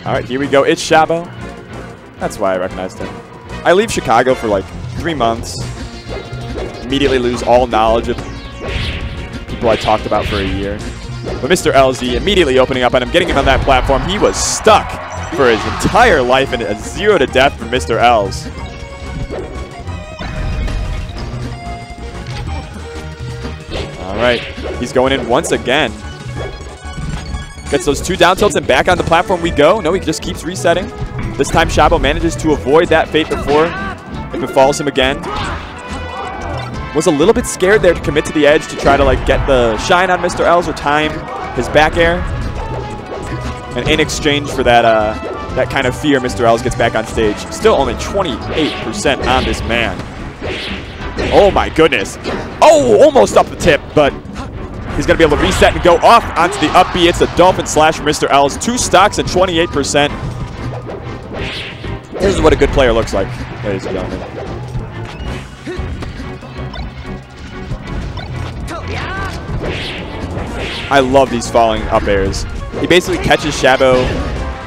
All right, here we go. It's Shabo. That's why I recognized him. I leave Chicago for like 3 months. Immediately lose all knowledge of people I talked about for a year. But MrLz immediately opening up on him, getting him on that platform. He was stuck for his entire life and a 0 to death from MrLz. All right, he's going in once again. Gets those 2 down tilts and back on the platform we go. No, he just keeps resetting. This time Shabo manages to avoid that fate before it befalls him again. Was a little bit scared there to commit to the edge to try to like get the shine on MrLz or time his back air. And in exchange for that that kind of fear, MrLz gets back on stage. Still only 28% on this man. Oh my goodness. Oh, almost up the tip, but he's going to be able to reset and go off onto the up B. It's a Dolphin Slash from MrLz. 2 stocks and 28%. This is what a good player looks like, ladies and gentlemen. I love these falling up airs. He basically catches Shabo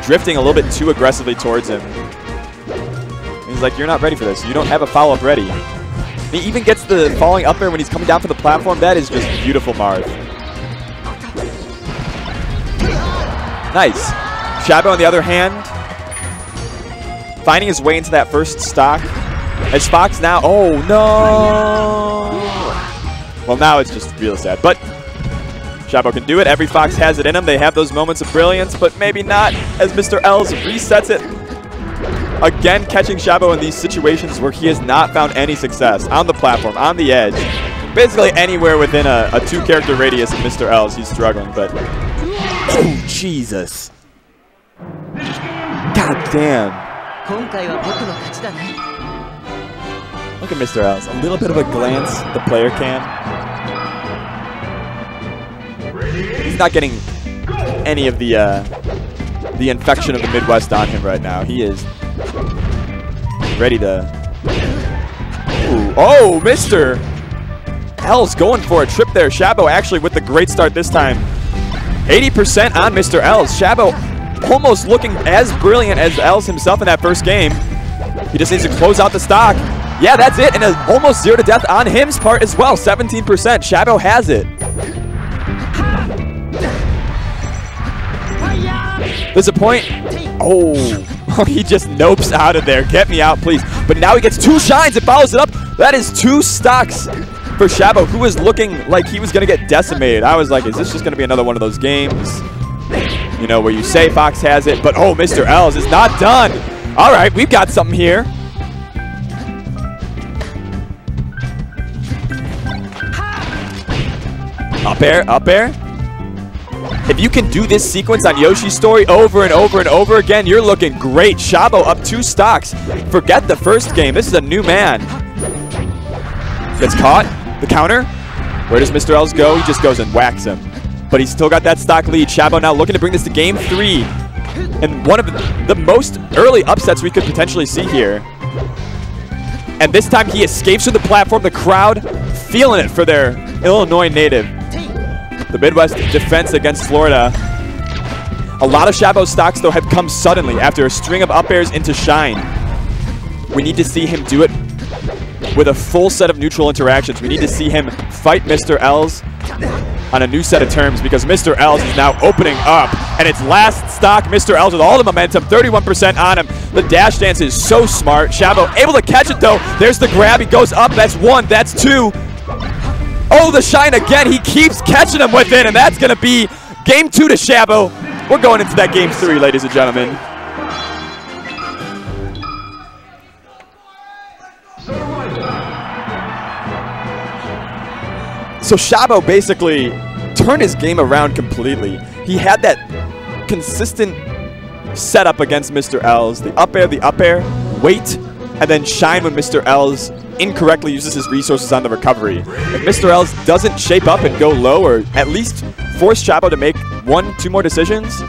drifting a little bit too aggressively towards him. He's like, you're not ready for this. You don't have a follow-up ready. And he even gets the falling up air when he's coming down from the platform. That is just beautiful, Marth. Nice. Shabo, on the other hand, finding his way into that first stock. As Fox now, oh no! Well, now it's just real sad, but Shabo can do it. Every Fox has it in him. They have those moments of brilliance, but maybe not as MrLz resets it. Again, catching Shabo in these situations where he has not found any success. On the platform, on the edge. Basically anywhere within a 2-character radius of MrLz, he's struggling, but... Oh, Jesus. God damn. Look at MrLz. A little bit of a glance the player can. He's not getting any of the infection of the Midwest on him right now. He is ready to... Ooh. Oh, MrLz going for a trip there. Shabo actually with the great start this time. 80% on MrLz. Shabo almost looking as brilliant as Lz himself in that first game. He just needs to close out the stock. Yeah, that's it. And almost 0 to death on him's part as well. 17%. Shabo has it. There's a point. Oh, he just nopes out of there. Get me out, please. But now he gets 2 shines and follows it up. That is 2 stocks for Shabo, who was looking like he was going to get decimated. I was like, is this just going to be another one of those games, you know, where you say Fox has it, but oh, MrLz is not done. All right, we've got something here. Up air, up air. If you can do this sequence on Yoshi's story over and over and over again, you're looking great. Shabo up 2 stocks. Forget the first game. This is a new man. Gets caught. The counter. Where does MrLz go? He just goes and whacks him. But he's still got that stock lead. Shabo now looking to bring this to game 3. And one of the most early upsets we could potentially see here. And this time he escapes from the platform. The crowd feeling it for their Illinois native. The Midwest defense against Florida. A lot of Shabo's stocks, though, have come suddenly after a string of up airs into shine. We need to see him do it with a full set of neutral interactions. We need to see him fight MrLz on a new set of terms because MrLz is now opening up. And it's last stock, MrLz with all the momentum, 31% on him. The dash dance is so smart. Shabo able to catch it, though. There's the grab. He goes up. That's 1. That's 2. Oh, the shine again. He keeps catching him with it, and that's going to be game 2 to Shabo. We're going into that game 3, ladies and gentlemen. So Shabo basically turned his game around completely. He had that consistent setup against MrLz. The up air, wait, and then shine when MrLz incorrectly uses his resources on the recovery. If MrLz doesn't shape up and go low, or at least force Shabo to make 1-2 more decisions,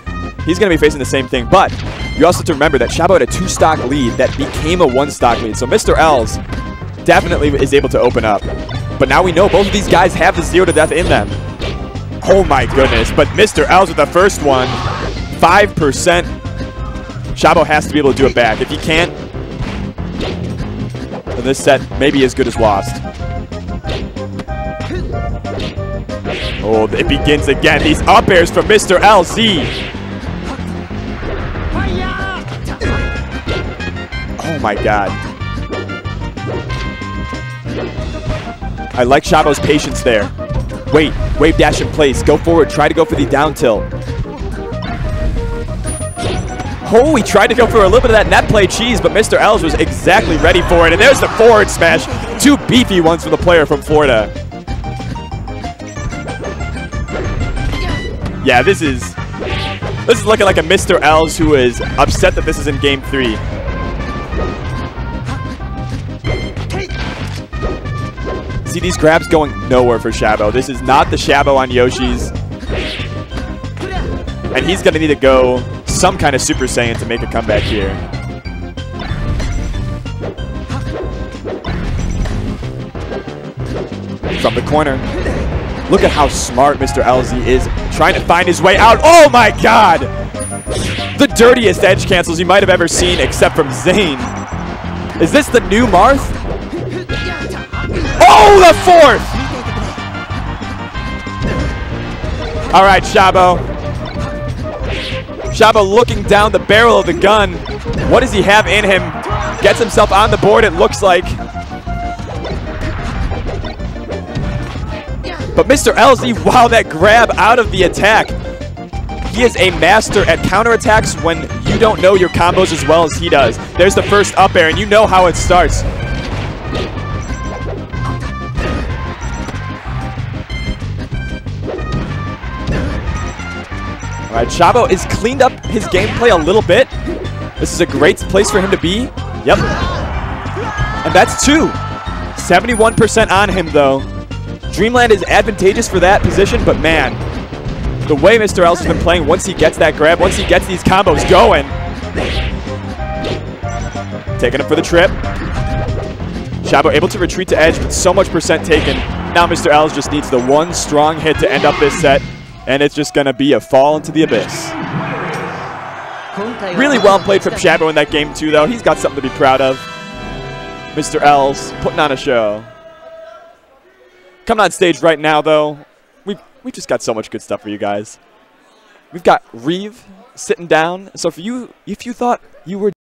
he's going to be facing the same thing. But you also have to remember that Shabo had a 2-stock lead that became a 1-stock lead. So MrLz definitely is able to open up. But now we know both of these guys have the 0 to death in them. Oh my goodness, but MrLz with the first one, 5%. Shabo has to be able to do it back. If he can't, then this set may be as good as lost. Oh, it begins again. These up airs from MrLz. Oh my god. I like Shabo's patience there. Wait, wave dash in place. Go forward. Try to go for the down tilt. Oh, he tried to go for a little bit of that net play cheese, but MrLz was exactly ready for it. And there's the forward smash. Two beefy ones from the player from Florida. Yeah, this is looking like a MrLz who is upset that this is in game 3. See these grabs going nowhere for Shabo. This is not the Shabo on Yoshi's. And he's going to need to go some kind of Super Saiyan to make a comeback here. From the corner. Look at how smart MrLz is trying to find his way out. Oh my god! The dirtiest edge cancels you might have ever seen except from Zane. Is this the new Marth? Oh, the fourth! All right, Shabo. Shabo looking down the barrel of the gun. What does he have in him? Gets himself on the board, it looks like. But MrLz, wow, that grab out of the attack. He is a master at counterattacks when you don't know your combos as well as he does. There's the first up air, and you know how it starts. All right, Shabo is cleaned up his gameplay a little bit. This is a great place for him to be. Yep. And that's 2. 71% on him, though. Dreamland is advantageous for that position, but man, the way MrLz has been playing, once he gets that grab, once he gets these combos going. Taking him for the trip. Shabo able to retreat to edge, but so much percent taken. Now MrLz just needs the one strong hit to end up this set. And it's just going to be a fall into the abyss. Really well played from Shabo in that game, too, though. He's got something to be proud of. MrLz putting on a show. Coming on stage right now, though, we've just got so much good stuff for you guys. We've got Reeve sitting down. So for you, if you thought you were